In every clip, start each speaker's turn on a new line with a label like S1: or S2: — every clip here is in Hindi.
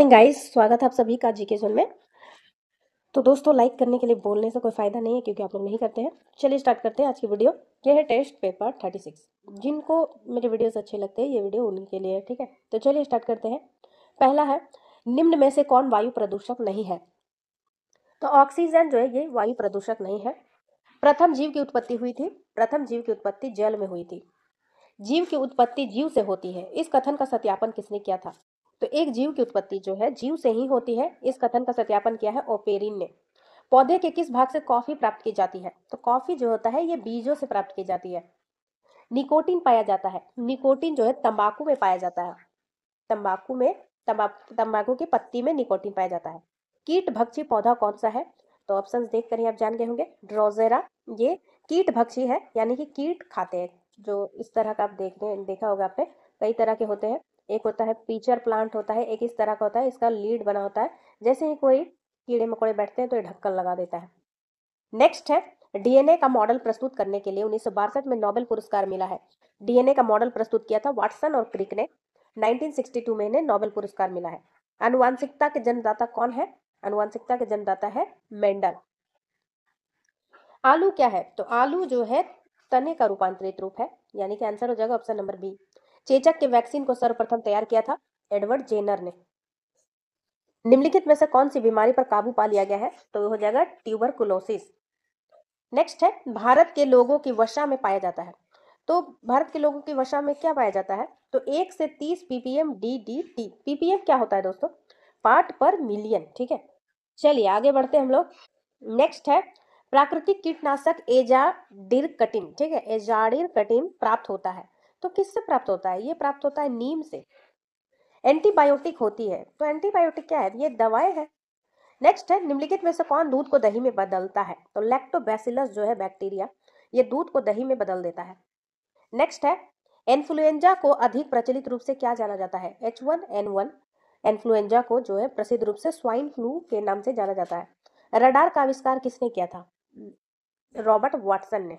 S1: मॉर्निंग गाइस, स्वागत है आप सभी का जीके जोन में। तो दोस्तों, लाइक करने के लिए बोलने से कोई फायदा नहीं है क्योंकि आप लोग नहीं करते हैं। चलिए स्टार्ट करते हैं आज की वीडियो। ये है टेस्ट पेपर 36। जिनको मेरे वीडियोस अच्छे लगते हैं ये वीडियो उनके लिए है, ठीक है। तो चलिए स्टार्ट करते हैं। पहला है, निम्न में से कौन वायु प्रदूषक नहीं है? तो ऑक्सीजन जो है ये वायु प्रदूषक नहीं है। प्रथम जीव की उत्पत्ति हुई थी, प्रथम जीव की उत्पत्ति जल में हुई थी। जीव की उत्पत्ति जीव से होती है, इस कथन का सत्यापन किसने किया था? तो एक जीव की उत्पत्ति जो है जीव से ही होती है, इस कथन का सत्यापन किया है ओपेरिन ने। पौधे के किस भाग से कॉफी प्राप्त की जाती है? तो कॉफी जो होता है ये बीजों से प्राप्त की जाती है। निकोटीन पाया जाता है, निकोटीन जो है तंबाकू में पाया जाता है। तंबाकू में तंबाकू की पत्ती में निकोटीन पाया जाता है। कीट भक्षी पौधा कौन सा है? तो ऑप्शंस देख कर ही आप जान गए होंगे। ड्रोजेरा, ये कीट भक्षी है, यानी कि कीट खाते हैं। जो इस तरह का आप देखा होगा आपने, कई तरह के होते हैं। एक होता है पीचर प्लांट होता है, एक इस तरह का होता है, इसका लीड बना होता है। जैसे ही कोई कीड़े मकोड़े बैठते हैं तो ये ढक्कन लगा देता है। नेक्स्ट है, डीएनए का मॉडल प्रस्तुत करने के लिए 1962 में नोबेल पुरस्कार मिला है। डीएनए का मॉडल प्रस्तुत किया था वाटसन और क्रिक ने। 1962 में इन्हें नोबेल पुरस्कार मिला है। आनुवांशिकता के जन्मदाता कौन है? आनुवांशिकता के जन्मदाता है मेंडल। आलू क्या है? तो आलू जो है तने का रूपांतरित रूप है, यानी कि आंसर हो जाएगा ऑप्शन नंबर बी। चेचक के वैक्सीन को सर्वप्रथम तैयार किया था एडवर्ड जेनर ने। निम्नलिखित में से कौन सी बीमारी पर काबू पा लिया गया है? तो हो जाएगा ट्यूबरकुलोसिस। नेक्स्ट है, भारत के लोगों की वसा में पाया जाता है। तो भारत के लोगों की वसा में क्या पाया जाता है? तो 1 से 30 ppm DDT। ppm क्या होता है दोस्तों? पार्ट पर मिलियन, ठीक है। चलिए आगे बढ़ते हैं हम लोग। नेक्स्ट है, प्राकृतिक कीटनाशक एजाडिरकटिन, ठीक है, एजाडिरकटिन प्राप्त होता है। तो किससे प्राप्त होता है? ये प्राप्त होता है नीम से। एंटीबायोटिक होती है, तो एंटीबायोटिक क्या है? ये दवाएं है। नेक्स्ट है, निम्नलिखित में से कौन दूध को दही में बदलता है? तो लैक्टोबैसिलस जो है बैक्टीरिया, ये दूध को दही में बदल देता है। नेक्स्ट है, इन्फ्लुएंजा को अधिक प्रचलित रूप से क्या जाना जाता है? H1N1। इन्फ्लुएंजा को जो है प्रसिद्ध रूप से स्वाइन फ्लू के नाम से जाना जाता है। रडार का आविष्कार किसने किया था? रॉबर्ट वाटसन ने।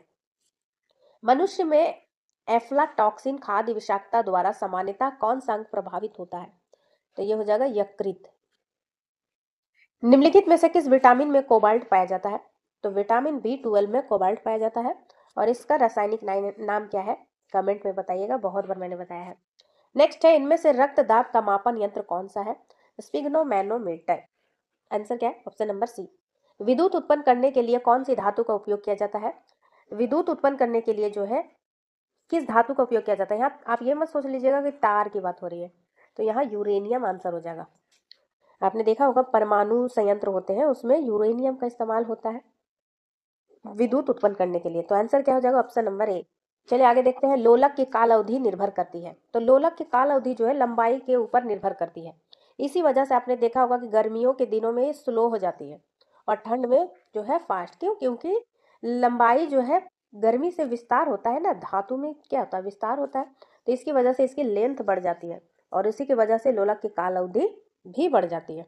S1: मनुष्य में एफ्लाटॉक्सिन खाद्य विषाक्तता द्वारा सामान्यतः कौन सा अंग प्रभावित होता है? तो ये हो जाएगा यकृत। निम्नलिखित में से किस विटामिन में कोबाल्ट पाया जाता है? तो विटामिन B12 में कोबाल्ट पाया जाता है। और इसका रासायनिक नाम क्या है? कमेंट में बताइएगा, बहुत बार मैंने बताया है। नेक्स्ट है, इनमें से रक्त दाब का मापन यंत्र कौन सा है? स्पिग्नोमैनोमीटर। आंसर क्या है? Option number C. विद्युत उत्पन्न करने के लिए कौन सी धातु का उपयोग किया जाता है? विद्युत उत्पन्न करने के लिए जो है किस धातु का उपयोग किया जाता है? यहाँ आप ये मत सोच लीजिएगा कि तार की बात हो रही है, तो यहाँ यूरेनियम आंसर हो जाएगा। आपने देखा होगा परमाणु संयंत्र होते हैं, उसमें यूरेनियम का इस्तेमाल होता है विद्युत उत्पन्न करने के लिए। तो आंसर क्या हो जाएगा? Option number A. चलिए आगे देखते हैं, लोलक की काल अवधि निर्भर करती है। तो लोलक की काल अवधि जो है लंबाई के ऊपर निर्भर करती है। इसी वजह से आपने देखा होगा कि गर्मियों के दिनों में स्लो हो जाती है और ठंड में जो है फास्ट। क्यों? क्योंकि लंबाई जो है, गर्मी से विस्तार होता है ना, धातु में क्या होता है? विस्तार होता है। तो इसकी वजह से इसकी लेंथ बढ़ जाती है और इसी की वजह से लोलक की काल अवधि भी बढ़ जाती है।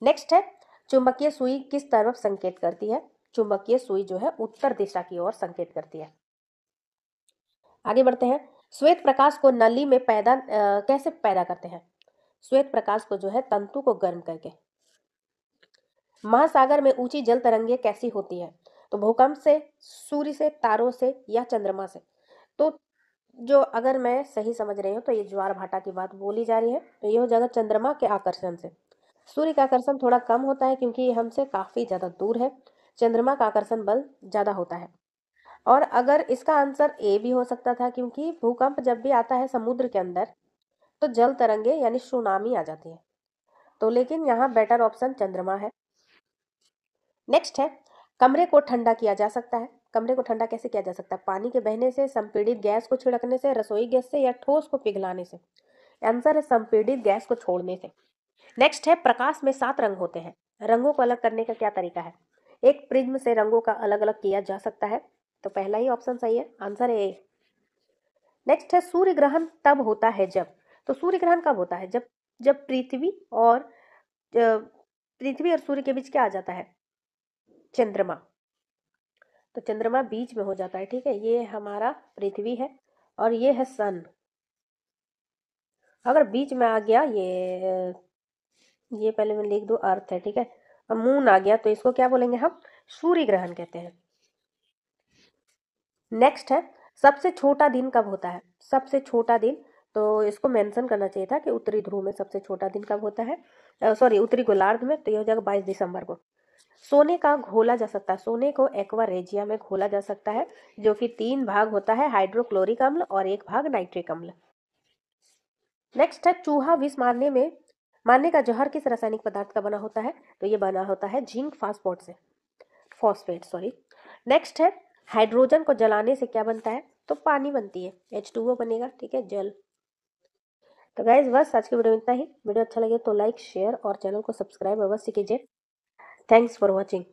S1: नेक्स्ट है, चुंबकीय सुई किस तरफ संकेत करती है? चुंबकीय सुई जो है उत्तर दिशा की ओर संकेत करती है। आगे बढ़ते हैं, श्वेत प्रकाश को नली में कैसे पैदा करते हैं? श्वेत प्रकाश को जो है तंतु को गर्म करके। महासागर में ऊंची जल तरंगे कैसी होती है? तो भूकंप से, सूर्य से, तारों से या चंद्रमा से? तो जो अगर मैं सही समझ रही हूँ तो ये ज्वार भाटा की बात बोली जा रही है, तो ये हो जाएगा चंद्रमा के आकर्षण से। सूर्य का आकर्षण थोड़ा कम होता है क्योंकि ये हमसे काफी ज्यादा दूर है। चंद्रमा का आकर्षण बल ज्यादा होता है। और अगर इसका आंसर ए भी हो सकता था, क्योंकि भूकंप जब भी आता है समुद्र के अंदर तो जल तरंगे यानी सुनामी आ जाती है। तो लेकिन यहाँ बेटर ऑप्शन चंद्रमा है। नेक्स्ट है, कमरे को ठंडा किया जा सकता है। कमरे को ठंडा कैसे किया जा सकता है? पानी के बहने से, संपीड़ित गैस को छिड़कने से, रसोई गैस से या ठोस को पिघलाने से? आंसर है संपीड़ित गैस को छोड़ने से। नेक्स्ट है, प्रकाश में 7 रंग होते हैं। रंगों को अलग करने का क्या तरीका है? एक प्रिज्म से रंगों का अलग अलग किया जा सकता है। तो पहला ही ऑप्शन सही है, आंसर है ए। नेक्स्ट है, सूर्य ग्रहण तब होता है जब। तो सूर्य ग्रहण कब होता है? जब जब पृथ्वी और सूर्य के बीच क्या आ जाता है? चंद्रमा। तो चंद्रमा बीच में हो जाता है, ठीक है। ये हमारा पृथ्वी है और ये है सन। अगर बीच में आ गया ये ये पहले मैं लिख दूँ अर्थ है, ठीक है। अब मून आ गया तो इसको क्या बोलेंगे हम, सूर्य ग्रहण कहते हैं। नेक्स्ट है, सबसे छोटा दिन कब होता है, सबसे छोटा दिन, तो इसको मेंशन करना चाहिए था कि उत्तरी ध्रुव में सबसे छोटा दिन कब होता है, सॉरी उत्तरी गोलार्ध में, तो ये हो जाएगा 22 दिसंबर को। सोने का घोला जा सकता है, सोने को एक्वा रेजिया में घोला जा सकता है, जो कि 3 भाग होता है, हाइड्रोक्लोरिक अम्ल और 1 भाग नाइट्रिक अम्ल। नेक्स्ट है, चूहा विष मारने का जहर किस रासायनिक पदार्थ का बना होता है, तो ये बना होता है जिंक फास्फोट से, फॉस्फेट सॉरी। नेक्स्ट है, हाइड्रोजन को जलाने से क्या बनता है, तो पानी बनती है, H2O बनेगा, ठीक है, जल। तो गाइज बस आज की वीडियो में इतना ही। वीडियो अच्छा लगे तो लाइक शेयर और चैनल को सब्सक्राइब अवश्य कीजिए। Thanks for watching.